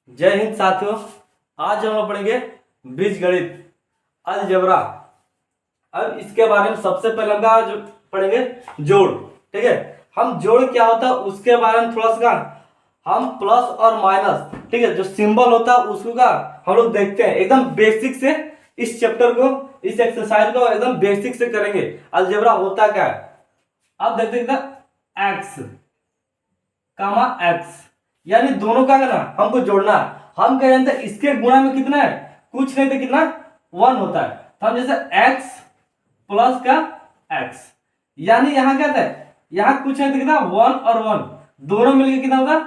जय हिंद साथियों। आज हम लोग पढ़ेंगे बीजगणित अलजेब्रा। अब इसके बारे में सबसे पहले हम जो पढ़ेंगे जोड़। ठीक है, हम जोड़ क्या होता है उसके बारे में थोड़ा सा हम प्लस और माइनस, ठीक है, जो सिंबल होता है उसको का हम लोग देखते हैं एकदम बेसिक से। इस चैप्टर को, इस एक्सरसाइज को एकदम बेसिक से करेंगे। अलजेब्रा होता क्या है अब देखते हैं। एक्स कामा एक्स यानी दोनों का ना हमको जोड़ना है। हम कह रहे थे इसके गुणा में कितना है, कुछ नहीं तो कितना 1 होता है। तो हम जैसे x प्लस का x यानी यहां क्या था, यहां कुछ नहीं तो कितना 1 और 1 दोनों मिलकर कितना होगा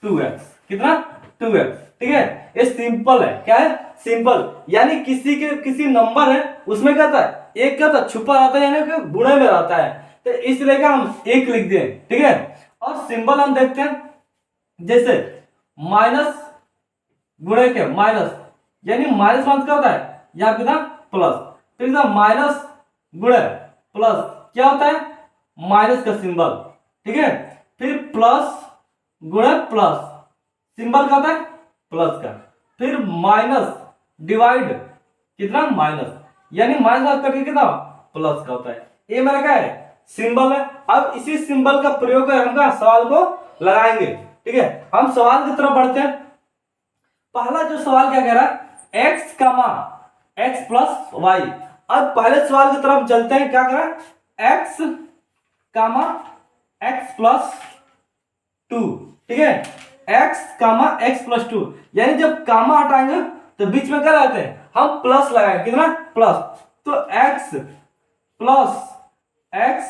2x। कितना 2x। ठीक है, ये सिंपल है। क्या है, सिंपल। यानी किसी नंबर है उसमें क्या था, एक क्या था छुपा रहता है, यानी कि गुणे में रहता है। तो इसलिए का हम एक लिख दें। ठीक है, और सिंबल हम देखते हैं जैसे माइनस गुणे के माइनस, यानी माइनस मतलब क्या होता है, यहां कितना प्लस। तो कितना माइनस गुणे प्लस क्या होता है, माइनस का सिंबल। ठीक है, फिर प्लस गुणे प्लस सिंबल क्या होता है, प्लस का। फिर माइनस डिवाइड कितना माइनस, यानी माइनस करके कितना प्लस का होता है। ये मेरा क्या है, सिंबल है। अब इसी सिंबल का प्रयोग कर हम सवाल को लगाएंगे। ठीक है, हम सवाल की तरफ बढ़ते हैं। पहला जो सवाल क्या कह रहा है, x कामा x प्लस वाई। अब पहले सवाल की तरफ चलते हैं। क्या कह रहा है, x कामा x प्लस 2। ठीक है, x कामा x प्लस 2 यानी जब कामा हटाएंगे तो बीच में क्या रहते हैं, हम प्लस लगाएंगे। कितना प्लस, तो x प्लस x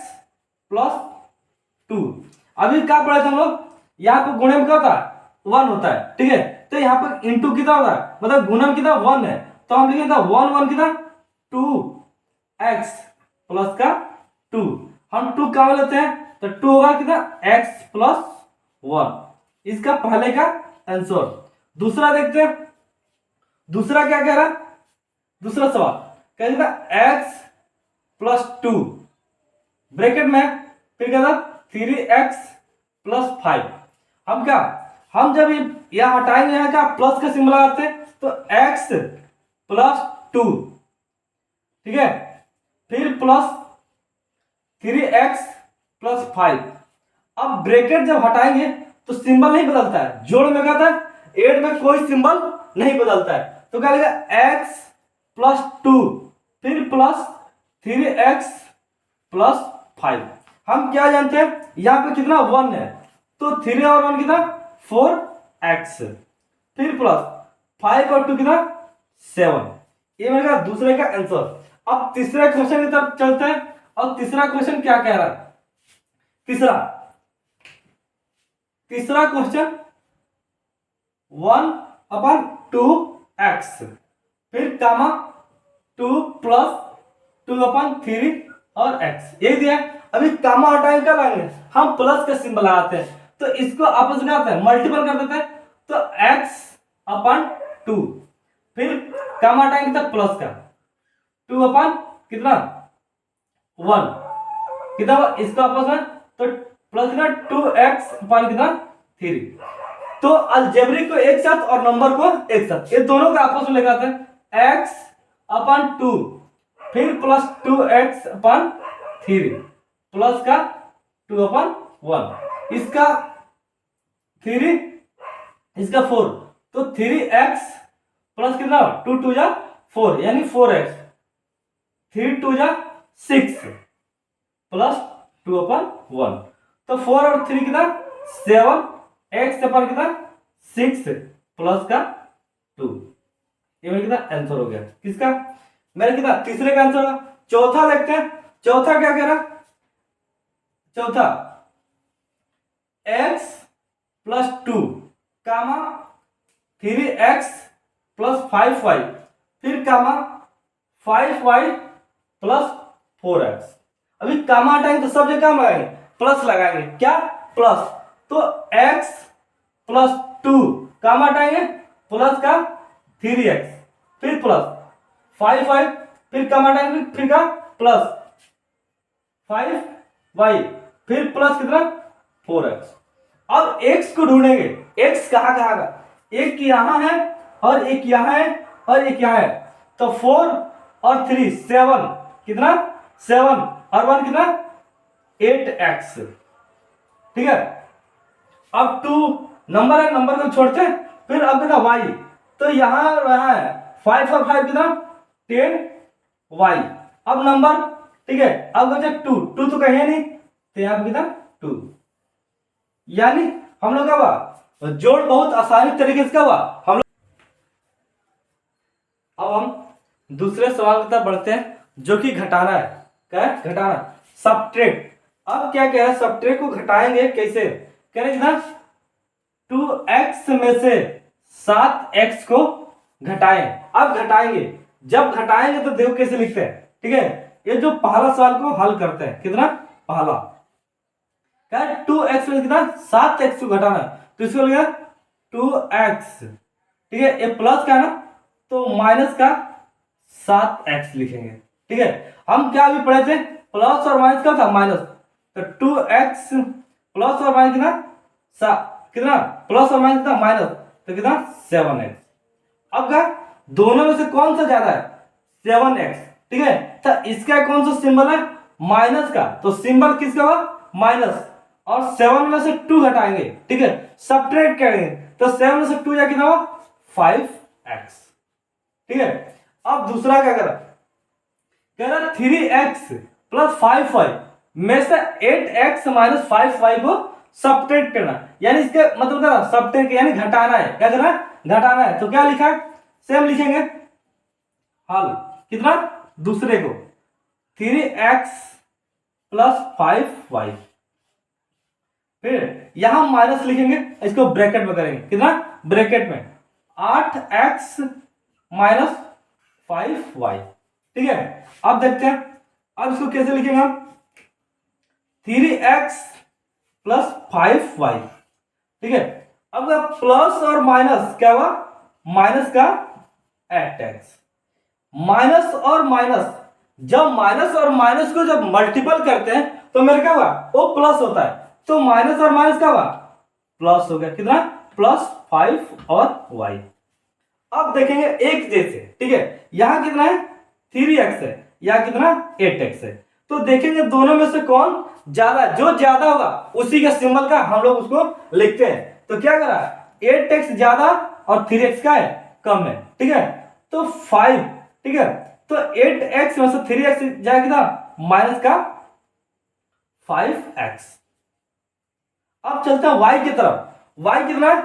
प्लस 2। अभी क्या पढ़े थे हम लोग, यहाँ पे गुणे में क्या होता है 1 होता है। ठीक है, तो यहाँ पे इंटू कितना होता है, मतलब गुणा में कितना 1 है, तो हम लिखेंगे 1 1 कितना 2x प्लस का 2। हम 2 कहाँ लेते हैं, तो 2 होगा कितना x प्लस 1। इसका पहले का आंसर। दूसरा देखते हैं, दूसरा क्या कह रहा है, दूसरा सवाल कह रहा x प्लस 2 ब्रैकेट में, फिर क्या था 3x प्लस 5। हम क्या, हम जब यह हटाएंगे यहाँ का प्लस का सिंबल लगाते हैं तो x प्लस 2। ठीक है, फिर प्लस 3x प्लस 5। अब ब्रैकेट जब हटाएंगे तो सिंबल नहीं बदलता है, जोड़ में क्या था, एड में कोई सिंबल नहीं बदलता है। तो क्या लिखा x प्लस 2 फिर प्लस 3x प्लस 5। हम क्या जानते हैं, यहां पे कितना 1 है, तो 3 और 1 कितना 4x, फिर प्लस 5 और 2 कितना 7। ये मेरा दूसरे का आंसर। अब तीसरे क्वेश्चन की तरफ चलते हैं। और तीसरा क्वेश्चन क्या कह रहा है, तीसरा क्वेश्चन 1/2x फिर कामा 2 प्लस 2/3 और x ये दिया। अभी कामा हटाएंगे क्या लाएंगे, हम प्लस का सिंबल लगाते हैं, तो इसको आपस में करते हैं मल्टीपल कर देते हैं। तो x/2 फिर कामा हटाएंगे तो प्लस का 2 कितना 1 कितना, इसको आपस में तो प्लस कितना 2x कितना 3। तो अलजेब्रिक को एक साथ और नंबर को एक साथ, ये दोनों को आपस में लगाते हैं। x/2 फिर प्लस 2x/3 प्लस का 2/1 इसका 3 इसका 4, तो 3x प्लस कितना 2 2 जा 4 यानी 4x 3 2 जा 6 प्लस 2/1। तो 4 और 3 कितना 7 x पर कितना 6 प्लस का 2। ये मेरा कितना आंसर हो गया किसका, मेरा कितना तीसरे का आंसर होगा। चौथा देखते हैं, चौथा क्या कह रहा, चौथा x प्लस 2 कामा 3x प्लस 5y फिर कामा 5y प्लस 4x। अभी कामा हटाएंगे तो सब जगह हम लगाएंगे प्लस लगाएंगे, क्या प्लस, तो x प्लस 2 कामा हटाएंगे प्लस का 3x फिर प्लस 5y फिर कामा हटाएंगे फिर का प्लस 5y फिर प्लस कितना 4x। अब x को ढूंढेंगे, x कहां कहां का, एक यहाँ है और एक यहाँ है और एक यहाँ है, तो 4 और 3 7, कितना 7 और 1 कितना 8x, ठीक है। अब 2 नंबर है, नंबर को छोड़ते हैं, फिर अब देखा y, तो यहाँ रहा है 5 और 5 कितना 10y। अब नंबर, ठीक है, अब बचा 2, 2 तो कहीं नहीं, तो यहाँ पे कितना 2। यानी हम लोग का हुआ जोड़ बहुत आसानी तरीके से क्या हुआ हम लोग। अब हम दूसरे सवाल की तरफ बढ़ते हैं, जो कि घटाना है। क्या है? घटाना, सब्ट्रैक्ट। अब क्या कह रहा है, सब्ट्रैक्ट को घटाएंगे कैसे, कह रहे ना 2x में से 7x को घटाएं। अब घटाएंगे, जब घटाएंगे तो देखो कैसे लिखते हैं, ठीक है। ये जो पहला सवाल को हल करते हैं, कितना पहला क्या है 2x में कितना 7x को घटाना, तो इसको लिखा 2x, ठीक है। ये प्लस का है ना, तो माइनस का 7x लिखेंगे, ठीक है। हम क्या अभी पढ़े थे, प्लस और माइनस का था माइनस, तो 2x प्लस और माइनस कितना कितना प्लस और माइनस कितना माइनस, तो कितना 7x। अब क्या दोनों में से कौन सा ज्यादा है 7x, ठीक है। तो इसका कौन सा सिंबल है माइनस का, तो सिंबल किसका हुआ माइनस, और 7 में से 2 घटाएंगे, ठीक है, सब्ट्रैक्ट करेंगे, तो 7 में से 2 या कितना हुआ 5x, ठीक है। अब दूसरा क्या करा, कह रहा 3x प्लस 5y में से 8x माइनस 5y को सब्ट्रैक्ट करना, यानी इसके मतलब क्या सब्ट्रैक्ट यानी घटाना है। क्या करना घटाना है, तो क्या लिखा है सेम लिखेंगे, हल कितना दूसरे को 3x प्लस 5y, फिर यहां माइनस लिखेंगे, इसको ब्रैकेट में करेंगे, कितना ब्रैकेट में 8x माइनस 5y, ठीक है। अब देखते हैं, अब इसको कैसे लिखेंगे हम 3x प्लस 5y, ठीक है। अब प्लस और माइनस क्या हुआ माइनस का 8x, माइनस और माइनस, जब माइनस और माइनस को जब मल्टीपल करते हैं तो मेरा क्या हुआ वो प्लस होता है, तो माइनस और माइनस क्या हुआ प्लस हो गया, कितना प्लस 5 और y। अब देखेंगे एक जैसे, ठीक है, यहां कितना है 3x है, यहां कितना 8x है, तो देखेंगे दोनों में से कौन ज्यादा, जो ज्यादा होगा उसी के सिंबल का हम लोग उसको लिखते हैं। तो क्या करा 8x ज्यादा और 3x का है कम है, ठीक है, तो 5, ठीक है, तो 8x में से 3x जाएगा कितना माइनस का 5x। अब चलते हैं y की तरफ, y कितना है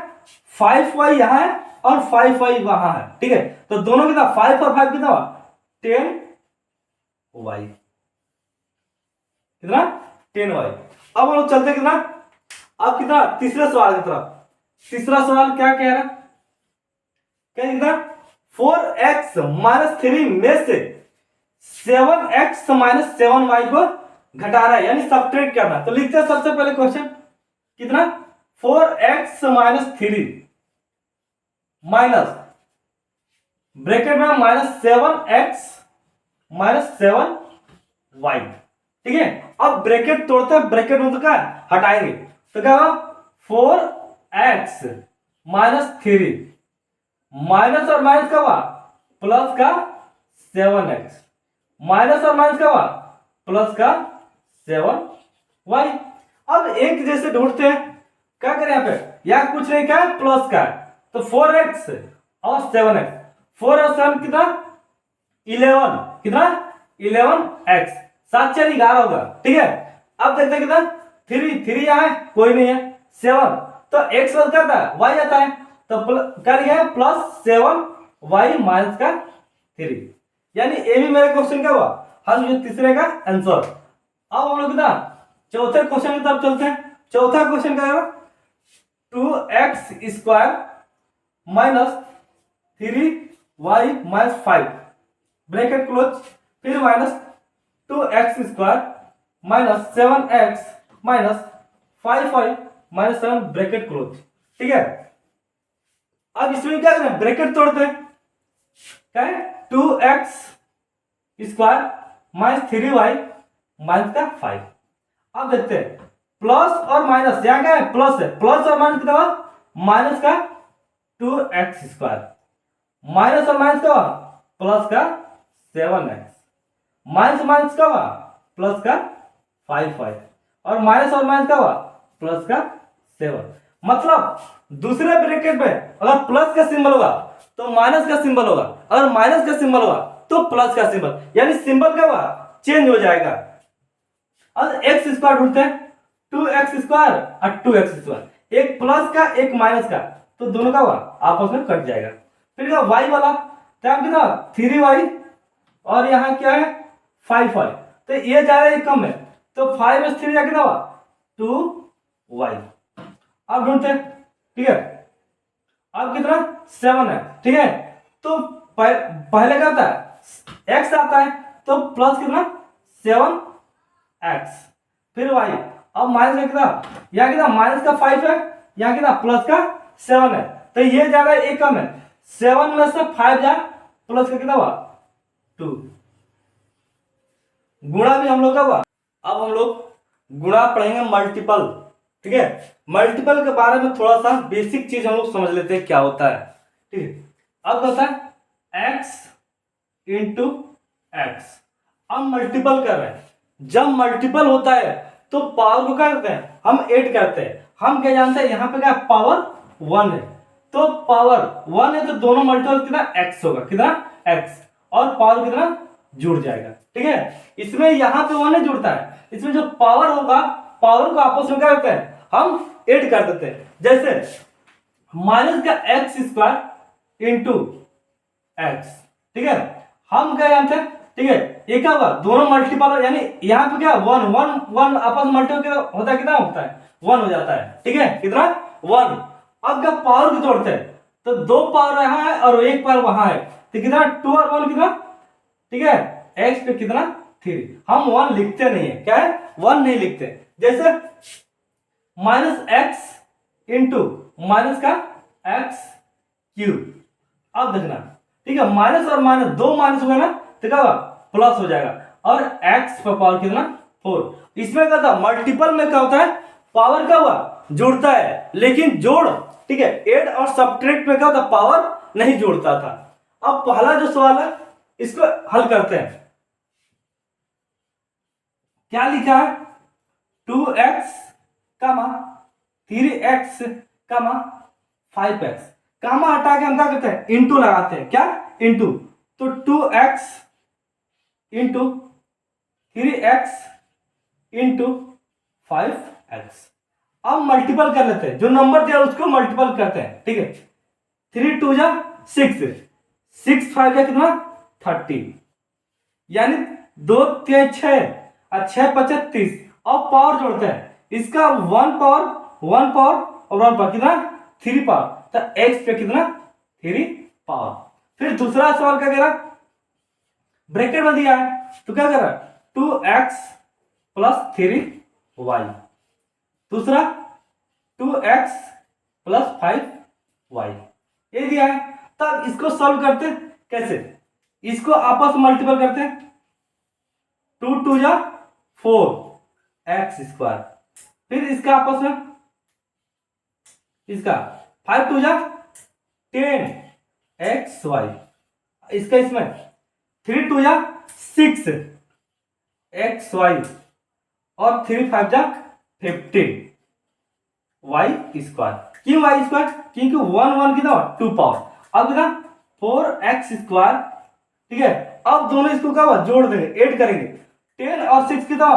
5y यहां है और 5y वहां है, ठीक है, तो दोनों कितना 5 और 5 कितना हुआ 10y, कितना 10y। अब हम लोग चलते कितना, अब कितना तीसरे सवाल की तरफ। तीसरा सवाल क्या कह रहा है, क्या कितना 4x माइनस 3 में से 7x माइनस 7y को घटाना है, यानी सब्ट्रैक्ट करना है। तो लिखते हैं सबसे पहले क्वेश्चन, कितना 4x माइनस 3 माइनस ब्रैकेट में माइनस 7x माइनस 7y, ठीक है। अब ब्रैकेट तोड़ते हैं, ब्रैकेट में तो क्या हटाएंगे, तो क्या होगा 4x माइनस 3 माइनस और माइनस का हुआ प्लस का 7x, माइनस और माइनस का हुआ प्लस का 7y। अब एक जैसे ढूंढते हैं, क्या करें यहाँ पे, या कुछ नहीं, क्या प्लस का है, तो 4x और 7x, 4 और 7 कितना 11, कितना 11x, 7 4 11 होगा, ठीक है। अब देखते हैं कितना 3 यहाँ है कोई नहीं है, 7 तो x बदलता है y आता है, तो क्या लिखा है प्लस 7y माइनस का 3, यानी ये भी मेरा क्वेश्चन क्या हुआ हल, जो तीसरे का आंसर। अब हम लोग कितना चौथे क्वेश्चन की तरफ चलते हैं। चौथा क्वेश्चन क्या है 2x square minus 3y minus 5 bracket close, फिर minus 2x square minus 7x minus 5y minus 7 bracket close, ठीक है। अब इसमें क्या करें ब्रैकेट तोड़ते हैं, क्या है 2x square minus 3y minus का 5। अब देखते हैं प्लस और माइनस, यहाँ क्या है प्लस है, प्लस और माइनस कितना हुआ माइनस का 2x², माइनस और माइनस का हुआ प्लस का 7x, माइनस माइनस का हुआ प्लस का 5y, और माइनस का हुआ प्लस का 7। मतलब दूसरे ब्रैकेट में अगर प्लस का सिंबल होगा तो माइनस का सिंबल होगा, अगर माइनस का सिंबल होगा तो प्लस का सिंबल, यानी सिंबल क्या हुआ चेंज हो जाएगा। अब x² ढूंढते हैं, 2x² और 2x², एक प्लस का एक माइनस का, तो दोनों का हुआ आपस में कट जाएगा। फिर क्या y वाला टाइम कितना 3y, और यहाँ क्या है 5y, तो ये ज्यादा ये कम है, तो 5 में 3 कितना हुआ 2y। अब ढूंढते हैं, ठीक है, अब कितना 7 है, ठीक है, तो पहले क्या आता है x आता है, तो प्लस कितना 7x, फिर y, अब माइनस का कितना, यहाँ कितना माइनस का 5 है, यहाँ कितना प्लस का 7 है, तो ये ज्यादा है ये कम है, 7 में से 5 जा, प्लस का कितना हुआ 2, गुणा भी हम लोग का हुआ। अब हम लोग गुणा पढ़ेंगे मल्टीपल, ठीक है, मल्टीपल के बारे में थोड़ा सा बेसिक चीज हम लोग समझ लेते हैं क्या होता है, ठीक है। अब होता है x इंटू एक्स, अब मल्टीपल कर रहे हैं, जब मल्टीपल होता है तो पावर को क्या करते हैं हम ऐड करते हैं, हम क्या जानते हैं यहाँ पे क्या पावर 1 है, तो पावर 1 है तो दोनों मल्टीपल कितना x होगा, कितना x, और पावर कितना जुड़ जाएगा, ठीक है। इसमें यहाँ पे 1 नहीं जुड़ता है, इसमें जो पावर होगा पावर को आपस में क्या करते हैं हम ऐड कर देते हैं, जैसे माइनस का x² इंटू एक्स, ठीक है, हम क्या जानते हैं, ठीक है, ये क्या होगा दोनों मल्टीपल, यानी यहाँ पे क्या 1 आपस में मल्टीपल होता है, कितना होता है 1 हो जाता है, ठीक है, कितना 1। अब जब पावर को जोड़ते हैं तो 2 पावर यहाँ है और 1 पावर वहां है, तो कितना 2 और 1 कितना, ठीक है, x पे कितना 3, हम 1 लिखते नहीं है, क्या है 1 नहीं लिखते, जैसे माइनस एक्स इंटू माइनस का x³, अब देखना, ठीक है, माइनस और माइनस दो माइनस होगा ना तो क्या होगा प्लस हो जाएगा, और x पर पावर कितना 4। इसमें क्या था मल्टीपल में क्या होता है पावर क्या हुआ जुड़ता है, लेकिन जोड़, ठीक है, ऐड और सब्ट्रैक्ट में क्या होता पावर नहीं जोड़ता था। अब पहला जो सवाल है इसको हल करते हैं, क्या लिखा है 2x, 3x, 5x, कामा हटा के हम क्या करते हैं इंटू लगाते हैं, क्या इंटू, तो 2x into 3x into 5x। अब मल्टीपल कर लेते हैं, जो नंबर दिया उसको मल्टीपल करते हैं, ठीक है, 3 2 जा 6, 6 5 जा कितना 30, यानी 2 3 6 और 6 5 30। अब पावर जोड़ते हैं, इसका 1 पावर और 1 पावर कितना 3 पावर, तो x पे कितना 3 पावर। फिर दूसरा सवाल क्या कह रहा, ब्रैकेट में दिया है तो क्या कर रहा है 2x प्लस 3y, दूसरा 2x प्लस 5y, ये दिया है। तब इसको सॉल्व करते कैसे, इसको आपस में मल्टीपल करते हैं, 2 2 जा 4x², फिर इसका आपस में इसका 5 2 जा 10xy, इसका इसमें 3 2 जा 6xy, और 3 5 जा 15y²। क्यों y², क्योंकि 1 1 कितना 2 पावर, अब कितना 4x², ठीक है। अब दोनों इसको क्या हुआ जोड़ देंगे, ऐड करेंगे, 10 और 6 कितना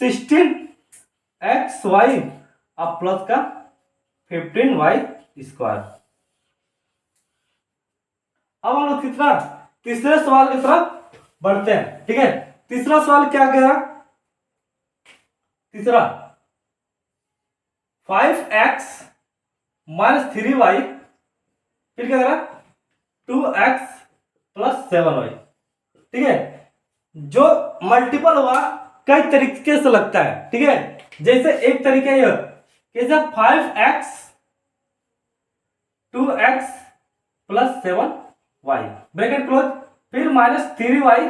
16xy, अब प्लस का 15y²। अब हम लोग कितना तीसरे सवाल की तरफ बढ़ते हैं, ठीक है। तीसरा सवाल क्या कह रहा, तीसरा 5x माइनस 3y, फिर क्या कह रहा 2x प्लस 7y, ठीक है। जो मल्टीपल हुआ कई तरीके से लगता है, ठीक है, जैसे एक तरीका यह कैसे 5x 2x plus 7y, bracket close, फिर माइनस 3y,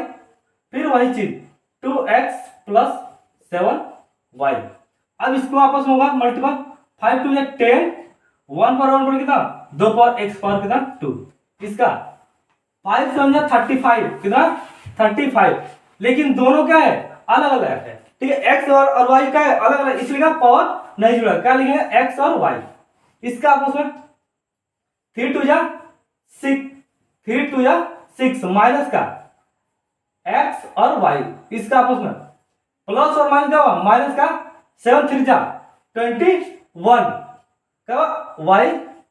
फिर वही चीज 2x प्लस 7y। अब इसको आपस में होगा मल्टीपल, 5 2 10 1 पावर 1 पर कितना 2 पावर x पावर कितना 2। इसका 5 समझा 35 कितना 35, लेकिन दोनों क्या है अलग अलग है, ठीक है। x और y का है अलग अलग, इसलिए का पावर नहीं जुड़ा, क्या लिखेंगे x और y। इसका आपस में 3 2 जा 6, 3 2 जा 6 माइनस का x और y, इसका आपस में प्लस और माइनस क्या हुआ माइनस का 7 3 जा 21 क्या y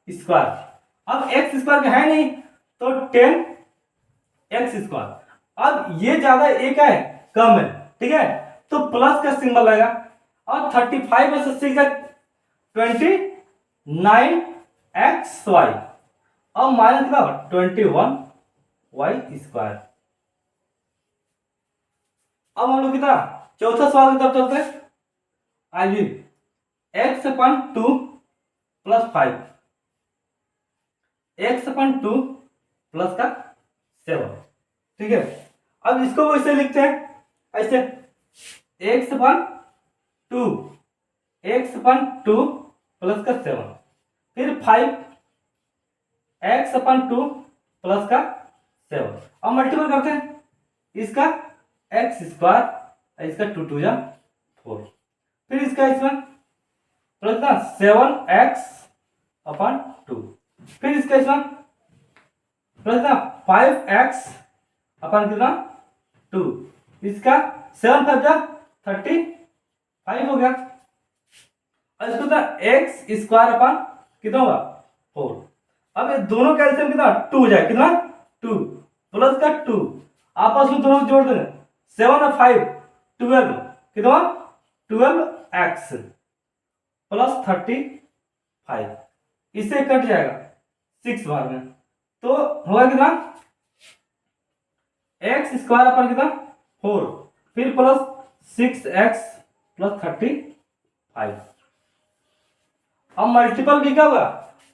स्क्वायर। अब x स्क्वायर का है नहीं तो 10 x स्क्वायर। अब ये ज्यादा एक है कम है, ठीक है, तो प्लस का सिंबल लगेगा। और 35 में से 6 29 xy, अब माइनस कितना 21 y स्क्वायर। अब हम लोग कितना चौथा सवाल की तरफ चलते हैं। आइए x/2 + 5 x/2 प्लस का 7, ठीक है। अब इसको वैसे लिखते हैं ऐसे x/2 प्लस का 7, फिर 5 x/2 प्लस का 7। अब मल्टीपल करते हैं इसका x स्क्वायर, इसका 2 2 जा 4, फिर इसका इसमें प्लस का 7x/2, फिर इसका इसमें प्लस का 5x अपन कितना 2, इसका 7 5 जा 35 हो गया। और इसको कितना x स्क्वायर अपन कितना होगा 4। अब ये दोनों का एलसीएम कितना 2 हो जाए, कितना 2 प्लस का 2, आपस में दोनों जोड़ देंगे 7 और 5 12, कितना 12x प्लस 35, इससे कट जाएगा 6 बार में, तो होगा कितना x स्क्वायर अपन कितना 4, फिर प्लस 6x प्लस 35। अब मल्टीपल भी क्या होगा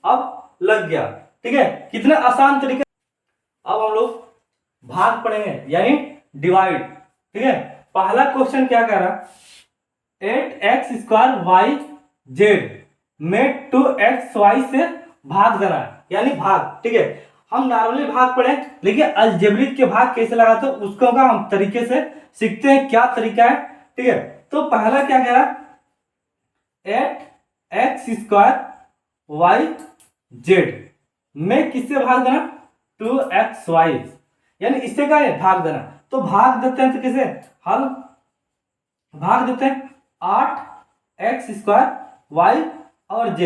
अब लग गया, ठीक है, कितने आसान तरीके। अब हम लोग भाग पढ़ेंगे यानी डिवाइड, ठीक है। पहला क्वेश्चन क्या कह रहा 8x² y z में 2xy से भाग देना है, यानी भाग, ठीक है। हम नॉर्मली भाग पढ़े, लेकिन अलजेब्रिक के भाग कैसे लगाते हैं उसको का हम तरीके से सीखते हैं, क्या तरीका है, ठीक है। तो पहला क्या कह रहा 8x² y z में किससे भाग देना 2xy, यानी इससे क्या है भाग देना। तो भाग देते हैं तो कैसे हल भाग देते हैं 8x² y और z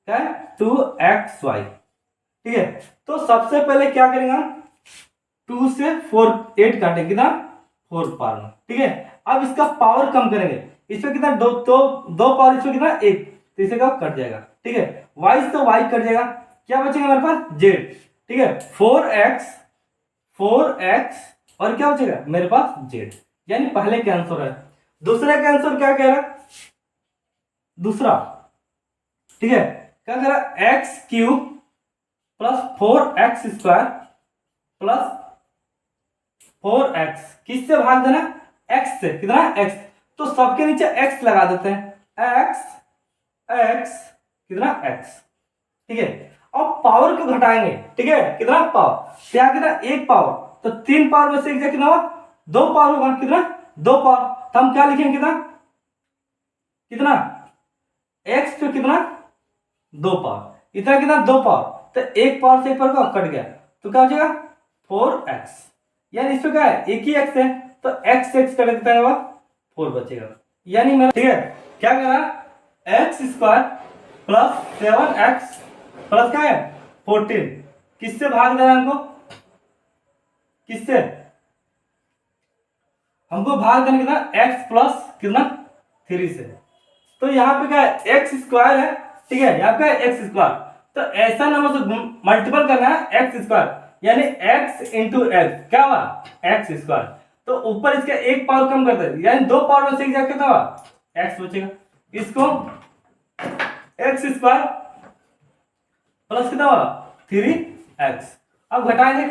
क्या है 2xy, ठीक है। तो सबसे पहले क्या करेंगे हम 2 से 4 8 काटेंगे कितना 4 पावर में, ठीक है। अब इसका पावर कम करेंगे, इसमें कितना दो पावर, इसमें कितना 1, तो इसे क्या कट जाएगा, ठीक है। y से y कट जाएगा, क्या बचेगा हमारे पास z, ठीक है। 4x और क्या बचेगा मेरे पास z, यानी पहले का आंसर है। दूसरे का आंसर क्या कह रहा दूसरा, ठीक है, क्या कह रहा x³ plus 4x² plus 4x किससे भाग देना x से, कितना x, तो सबके नीचे x लगा देते हैं x कितना x, ठीक है। अब पावर को घटाएंगे, ठीक है, कितना पावर क्या कितना 1 पावर, तो 3 पावर में से एक कितना हुआ 2 पावर होगा, कितना 2 पावर, तो हम क्या लिखेंगे कितना कितना x पे कितना 2 पावर, इतना कितना 2 पावर, तो 1 पावर से 1 पावर का कट गया, तो क्या हो जाएगा 4x, यानी इसमें क्या है एक ही x है, तो x कट कितना होगा 4 बचेगा, यानी मेरा, ठीक है, क्या कह रहा x² प्लस 7x प्लस क्या है 14 किससे भाग देना हमको, किससे हमको भाग देना कितना x प्लस कितना 3 से, तो यहाँ पे क्या है x² है, ठीक है, यहाँ पे x स्क्वायर, तो ऐसा नंबर से मल्टीपल करना है x², यानी x इंटू एक्स क्या हुआ x², तो ऊपर इसके 1 पावर कम कर दे, यानी 2 पावर में से क्या कितना हुआ x बचेगा, इसको x² प्लस कितना हुआ 3x। अब घटाएंगे,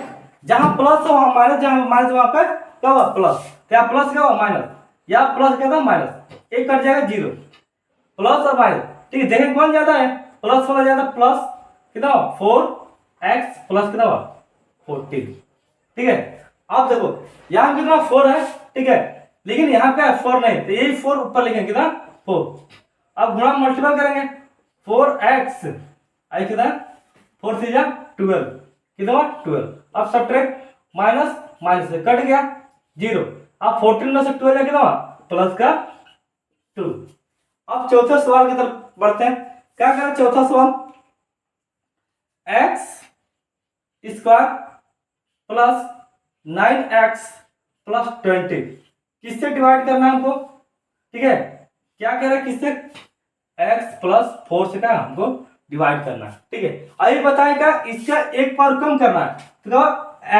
जहां प्लस हो माइनस, जहां माइनस वहां पे क्या हुआ प्लस, क्या प्लस क्या हुआ माइनस, या प्लस क्या था माइनस, 1 कट जाएगा 0, प्लस और माइनस, ठीक है। देखें कौन ज्यादा है प्लस वाला जाता प्लस कितना 4x प्लस कितना 14। ठीक है, अब देखो यहाँ कितना 4 है, ठीक है, लेकिन यहाँ क्या है 4 नहीं, तो यही 4 ऊपर लिखेंगे कितना 4। अब गुणा मल्टीपल करेंगे 4x आई कितना 4 3 जा 12 कितना 12। अब सब्ट्रैक्ट माइनस माइनस से कट गया 0। अब 14 में से 12 है कितना प्लस का 2। अब चौथे सवाल की तरफ बढ़ते हैं। क्या करें चौथा सवाल, x square plus 9x plus 20 किससे डिवाइड करना है हमको। ठीक है, क्या कह रहा है किससे, x प्लस 4 से क्या हमको डिवाइड करना है। ठीक है, अभी बताएगा इसका एक पावर कम करना है तो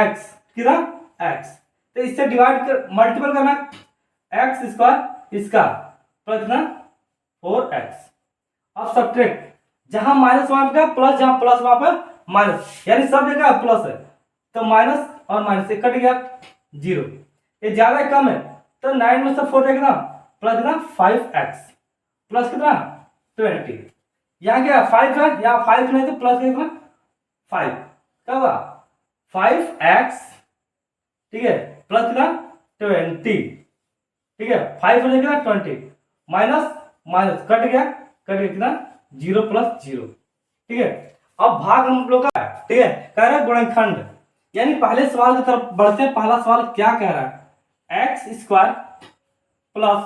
x कितना x, तो इससे डिवाइड कर मल्टीपल करना है x स्क्वायर इसका प्लस कितना 4x। अब सब्ट्रैक्ट जहां माइनस वहां पे प्लस, जहां प्लस वहां पर माइनस, यानी सब जगह प्लस है तो माइनस और माइनस से कट गया 0। ये ज्यादा कम है तो 9 में से 4 कितना प्लस कितना 5x प्लस कितना 20। यहाँ क्या 5 है, यहाँ 5 नहीं तो प्लस कितना 5, क्या हुआ 5x, ठीक है, प्लस कितना 20। ठीक है, 5 हो जाएगा 20 माइनस माइनस कट गया कितना 0 प्लस 0। ठीक है, अब भाग हम लोग का, ठीक है, कह रहा है गुणनखंड, यानी पहले सवाल की तरफ बढ़ते हैं। पहला सवाल क्या कह रहा है, x square plus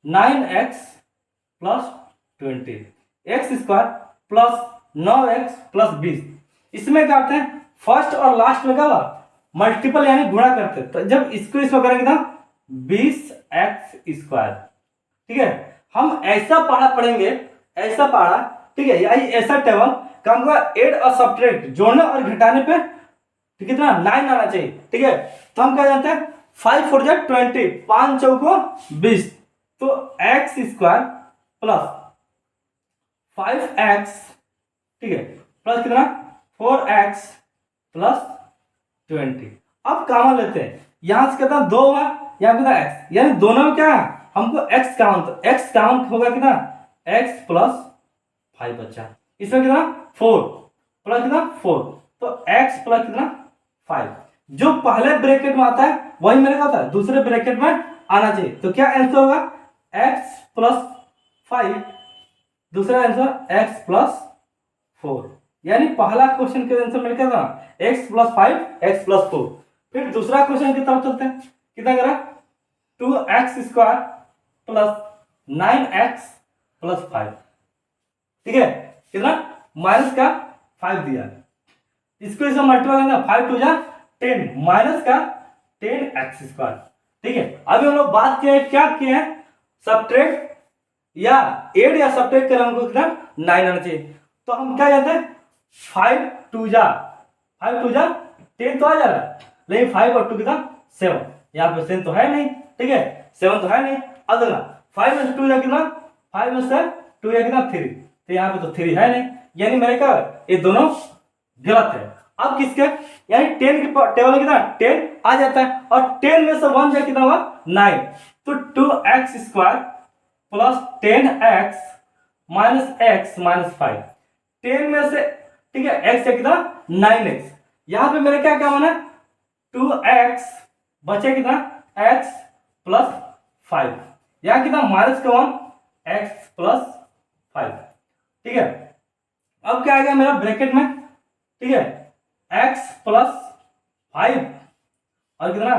9x plus 20, x square plus 9x plus 20। इसमें क्या करते हैं फर्स्ट और लास्ट में क्या मल्टीपल यानी गुणा करते हैं, तो जब इसको इसमें करेंगे ना 20x स्क्वायर। ठीक है, हम ऐसा पढ़ा पढ़ेंगे, ऐसा पढ़ा, ठीक है, यही ऐसा टेबल काम का एड और सब्ट्रैक्ट जोड़ने और घटाने पे कितना 9 आना चाहिए। ठीक है, तो हम क्या जानते हैं 5 4 जा 20, 5 चौको 20, तो x स्क्वायर प्लस 5x, ठीक है, प्लस कितना 4x प्लस 20। अब कॉमन लेते हैं, यहां से कितना 2 हुआ, यहाँ कितना x, यानी दोनों में क्या है हमको x कॉमन, तो x कॉमन होगा कितना x प्लस 5 बचा, इसमें कितना 4 प्लस कितना 4, तो x प्लस कितना 5। जो पहले ब्रैकेट में आता है वही मेरे को आता है दूसरे ब्रैकेट में आना चाहिए, तो क्या आंसर होगा x प्लस 5, दूसरा आंसर x प्लस 4। यानी पहला क्वेश्चन के आंसर मेरे क्या था x प्लस 5 x प्लस 4। फिर दूसरा क्वेश्चन की तरफ चलते हैं, कितना करा 2x square plus 9x plus 5। ठीक है, कितना माइनस का 5 दिया, इसको इसमें मल्टीप्लाई करना 5 2 जा 10 माइनस का 10x स्क्वायर। ठीक है, अभी हम लोग बात किए क्या किए हैं सब्ट्रैक्ट या एड या सब्ट्रैक्ट कर हमको कितना 9 आना चाहिए, तो हम क्या जानते हैं 5 2 जा 10 तो आ जा रहा है, लेकिन 5 और 2 कितना 7, यहाँ पे 7 तो है नहीं, ठीक है 7 तो है नहीं। अब देखना 5 में से 2 जा कितना 5 में से 2 या कितना 3, तो यहाँ पे तो 3 है नहीं, यानी मेरे का ये दोनों गलत है। अब किसके यानी 10 के टेबल में कितना 10 आ जाता है, और 10 में से 1 जा कितना हुआ 9, तो 2x square plus 10x minus x minus 5। 10 में से, ठीक है, x है कितना 9x, यहां पे मेरे क्या क्या होना 2x बचे कितना x प्लस 5, यहां कितना माइनस का 1 x प्लस 5। ठीक है, अब क्या आ गया मेरा ब्रैकेट में, ठीक है, x प्लस 5 और कितना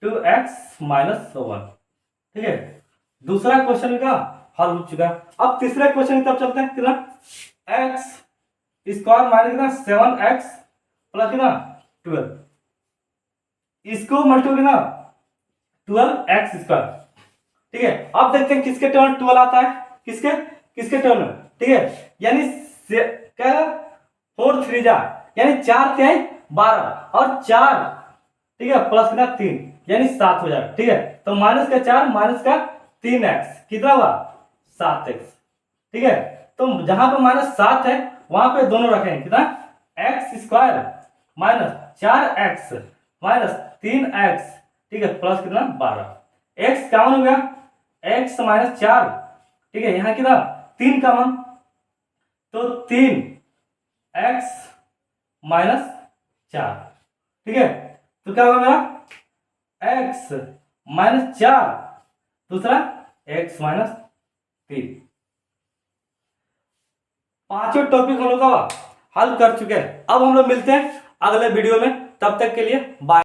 2x माइनस 1। ठीक है, दूसरा क्वेश्चन का हल हो चुका है। अब तीसरे क्वेश्चन की तरफ चलते हैं, कितना x स्क्वायर माइनस कितना 7x प्लस कितना 12, इसको मल्टीप्लाई कितना 12x स्क्वायर। ठीक है, अब देखते हैं किसके टर्म 12 आता है, किसके टर्म में। ठीक है, यानी क्या 4 3 जा यानी 4 क्या 12 और 4, ठीक है, प्लस कितना 3 यानी 7 हो जाएगा। ठीक है, तो माइनस का 4 माइनस का 3x कितना हुआ 7x। ठीक है, तो जहां पर माइनस 7 है वहां पे दोनों रखेंगे कितना x square minus 4x minus 3x, ठीक है, प्लस कितना 12, x कॉमन हो गया x माइनस 4। ठीक है, यहाँ कितना 3 कॉमन, तो 3x माइनस 4, ठीक है। तो क्या होगा मेरा x माइनस 4, दूसरा x माइनस 3। पांचों टॉपिक हम लोग का हल कर चुके हैं। अब हम लोग मिलते हैं अगले वीडियो में, तब तक के लिए बाय।